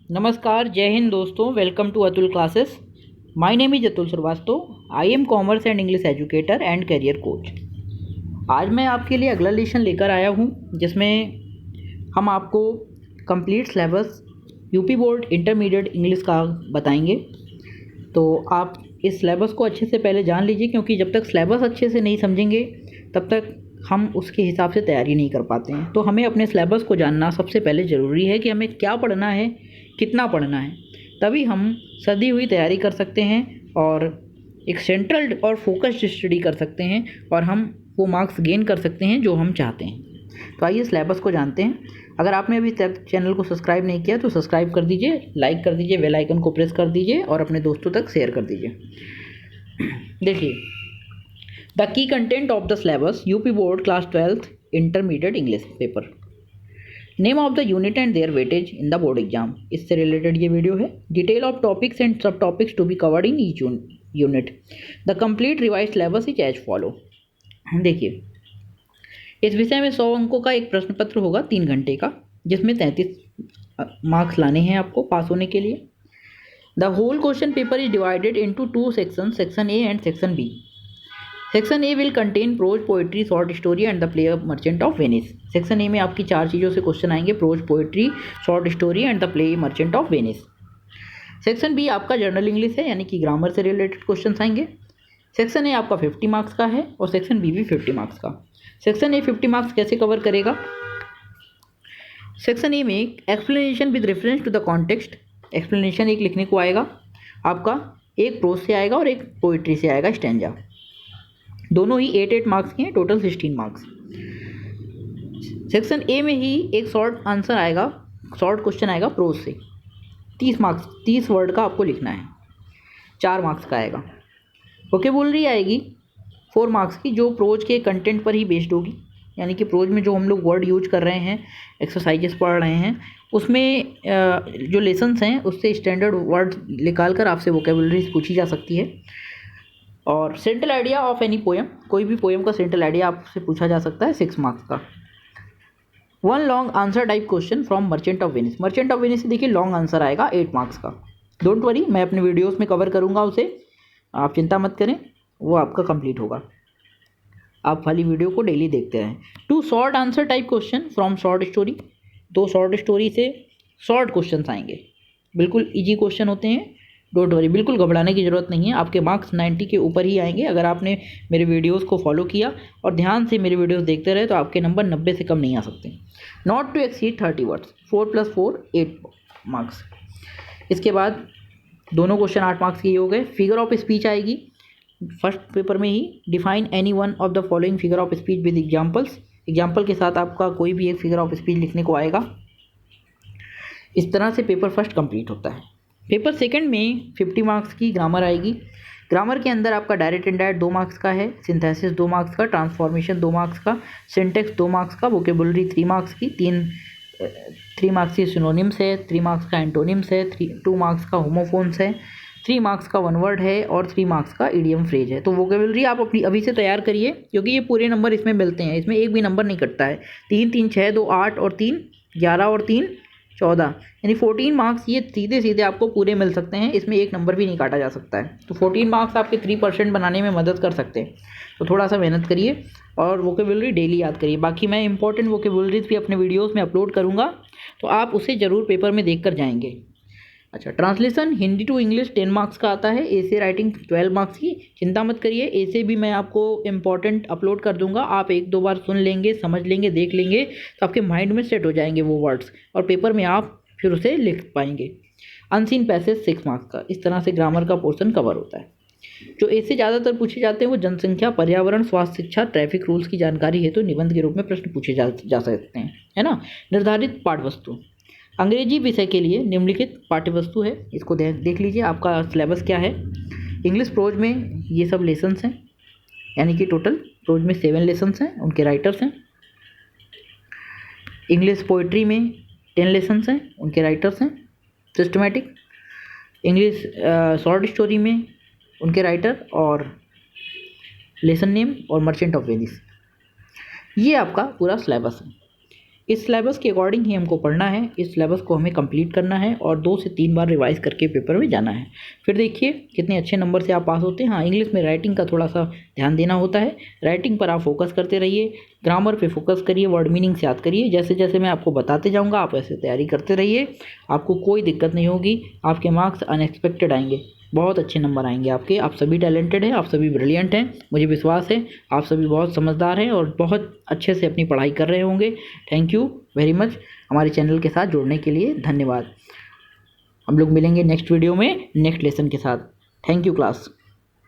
नमस्कार, जय हिंद दोस्तों। Welcome to Atul classes. My name is Atul Shrivastava. I am commerce and English educator and career coach. आज मैं आपके लिए अगला लेसन लेकर आया हूँ जिसमें हम आपको complete syllabus UP board intermediate English का बताएंगे। तो आप इस सिलेबस को अच्छे से पहले जान लीजिए, क्योंकि जब तक सिलेबस अच्छे से नहीं समझेंगे तब तक हम उसके हिसाब से तैयारी नहीं कर पाते हैं। तो हमें अपने सिलेबस को जानना सबसे पहले ज़रूरी है कि हमें क्या पढ़ना है, कितना पढ़ना है, तभी हम सदी हुई तैयारी कर सकते हैं और एक सेंट्रल और फोकस्ड स्टडी कर सकते हैं और हम वो मार्क्स गेन कर सकते हैं जो हम चाहते हैं। तो आइए सिलेबस को जानते हैं। अगर आपने अभी तक चैनल को सब्सक्राइब नहीं किया तो सब्सक्राइब कर दीजिए, लाइक कर दीजिए, बेल आइकन को प्रेस कर दीजिए और अपने दोस्तों तक शेयर कर दीजिए। देखिए, the key content of the syllabus UP board class 12th intermediate English paper. Name of the unit and their weightage in the board exam, इससे रिलेटेड ये वीडियो है। Detail of topics and sub topics to be covered in each unit. The complete revise syllabus is as follow. देखिए, इस विषय में 100 अंकों का एक प्रश्न पत्र होगा 3 घंटे का, जिसमें 33 मार्क्स लाने हैं आपको पास होने के लिए। The whole question paper is divided into 2 section, section A and section B. Section A will contain prose, poetry, short story and the play of Merchant of Venice. Section A में आपकी 4 चीज़ों से क्वेश्चन आएंगे: prose, poetry, short story and the play Merchant of Venice. Section B आपका general English है, यानी कि grammar से रिलेटेड क्वेश्चन आएंगे। सेक्शन ए आपका 50 मार्क्स का है और सेक्शन बी भी 50 मार्क्स का। सेक्शन ए 50 मार्क्स कैसे कवर करेगा? सेक्शन ए में explanation with reference to the context. Explanation एक लिखने को आएगा आपका, एक प्रोज से आएगा और एक पोइट्री से आएगा, स्टैंजा। दोनों ही 8 मार्क्स के हैं, टोटल 16 मार्क्स। सेक्शन ए में ही एक शॉर्ट आंसर आएगा, शॉर्ट क्वेश्चन आएगा प्रोज से, 30 मार्क्स, 30 वर्ड का आपको लिखना है, 4 मार्क्स का आएगा। वोकैबुलरी आएगी 4 मार्क्स की, जो प्रोज के कंटेंट पर ही बेस्ड होगी, यानी कि प्रोज में जो हम लोग वर्ड यूज कर रहे हैं, एक्सरसाइजेस पढ़ रहे हैं, उसमें जो लेसन्स हैं उससे स्टैंडर्ड वर्ड निकाल कर आपसे वोकैबुलरी पूछी जा सकती है। और central idea of any poem, कोई भी पोएम का सेंट्रल आइडिया आपसे पूछा जा सकता है, 6 मार्क्स का। 1 long answer type question from merchant of Venice. Merchant of Venice से देखिए लॉन्ग आंसर आएगा 8 मार्क्स का। डोंट वरी, मैं अपने वीडियोस में कवर करूंगा उसे, आप चिंता मत करें, वो आपका कंप्लीट होगा। आप खाली वीडियो को डेली देखते रहें। 2 short answer type question from short story. 2 short story से शॉर्ट क्वेश्चन आएंगे, बिल्कुल ईजी क्वेश्चन होते हैं। डोंट वरी, बिल्कुल घबराने की ज़रूरत नहीं है। आपके मार्क्स 90 के ऊपर ही आएंगे अगर आपने मेरे वीडियोस को फॉलो किया और ध्यान से मेरे वीडियोस देखते रहे, तो आपके नंबर 90 से कम नहीं आ सकते। Not to exceed 30 words, 4 + 4 8 marks. इसके बाद दोनों क्वेश्चन 8 मार्क्स के ही हो गए। फिगर ऑफ स्पीच आएगी फर्स्ट पेपर में ही। Define any one of the following figure of speech with examples. Example के साथ आपका कोई भी एक फिगर ऑफ स्पीच लिखने को आएगा। इस तरह से पेपर फर्स्ट कंप्लीट होता है। पेपर सेकंड में 50 मार्क्स की ग्रामर आएगी। ग्रामर के अंदर आपका डायरेक्ट इनडायरेक्ट 2 मार्क्स का है, सिंथेसिस 2 मार्क्स का, ट्रांसफॉर्मेशन 2 मार्क्स का, सिंटेक्स 2 मार्क्स का, वोकेबुलरी 3 मार्क्स की, 3 मार्क्स की सिनोनिम्स है, 3 मार्क्स का एंटोनिम्स है, 2 मार्क्स का होमोफोन्स है, 3 मार्क्स का वन वर्ड है और 3 मार्क्स का इडियम फ्रेज है। तो वोकेबुलरी आप अपनी अभी से तैयार करिए, क्योंकि ये पूरे नंबर इसमें मिलते हैं, इसमें एक भी नंबर नहीं कटता है। 3 3 6 2 8 और 3 11 और 3 14, यानी 14 मार्क्स ये सीधे सीधे आपको पूरे मिल सकते हैं, इसमें एक नंबर भी नहीं काटा जा सकता है। तो 14 मार्क्स आपके 3% बनाने में मदद कर सकते हैं। तो थोड़ा सा मेहनत करिए और वोकेबुलरी डेली याद करिए। बाकी मैं इंपॉर्टेंट वोकेबुलरीज भी अपने वीडियोस में अपलोड करूँगा, तो आप उसे ज़रूर पेपर में देख कर जाएंगे। अच्छा, translation Hindi to English 10 marks का आता है। ऐसे राइटिंग 12 मार्क्स की। चिंता मत करिए, ऐसे भी मैं आपको इम्पॉर्टेंट अपलोड कर दूंगा। आप 1-2 बार सुन लेंगे, समझ लेंगे, देख लेंगे, तो आपके माइंड में सेट हो जाएंगे वो वर्ड्स और पेपर में आप फिर उसे लिख पाएंगे। अनसीन पैसेज 6 मार्क्स का। इस तरह से ग्रामर का पोर्शन कवर होता है। जो ऐसे ज़्यादातर पूछे जाते हैं वो जनसंख्या, पर्यावरण, स्वास्थ्य, शिक्षा, ट्रैफिक रूल्स की जानकारी हेतु निबंध के रूप में प्रश्न पूछे जा सकते हैं, है ना। निर्धारित पाठ्यवस्तु अंग्रेजी विषय के लिए निम्नलिखित पाठ्यवस्तु है, इसको देख लीजिए। आपका सिलेबस क्या है? इंग्लिश प्रोज में ये सब लेसन्स हैं, यानी कि टोटल प्रोज में 7 लेसन्स हैं, उनके राइटर्स हैं। इंग्लिश पोइट्री में 10 लेसन्स हैं, उनके राइटर्स हैं, सिस्टमेटिक। इंग्लिश शॉर्ट स्टोरी में उनके राइटर और लेसन नेम और मर्चेंट ऑफ वेनिस। ये आपका पूरा सिलेबस है। इस सिलेबस के अकॉर्डिंग ही हमको पढ़ना है, इस सिलेबस को हमें कंप्लीट करना है और 2 से 3 बार रिवाइज करके पेपर में जाना है। फिर देखिए कितने अच्छे नंबर से आप पास होते हैं। हाँ, इंग्लिश में राइटिंग का थोड़ा सा ध्यान देना होता है, राइटिंग पर आप फोकस करते रहिए, ग्रामर पे फोकस करिए, वर्ड मीनिंग्स याद करिए। जैसे जैसे मैं आपको बताते जाऊँगा आप वैसे तैयारी करते रहिए, आपको कोई दिक्कत नहीं होगी, आपके मार्क्स अनएक्सपेक्टेड आएंगे, बहुत अच्छे नंबर आएंगे आपके। आप सभी टैलेंटेड हैं, आप सभी ब्रिलियंट हैं, मुझे विश्वास है आप सभी बहुत समझदार हैं और बहुत अच्छे से अपनी पढ़ाई कर रहे होंगे। थैंक यू वेरी मच हमारे चैनल के साथ जुड़ने के लिए, धन्यवाद। हम लोग मिलेंगे नेक्स्ट वीडियो में नेक्स्ट लेसन के साथ। Thank you class.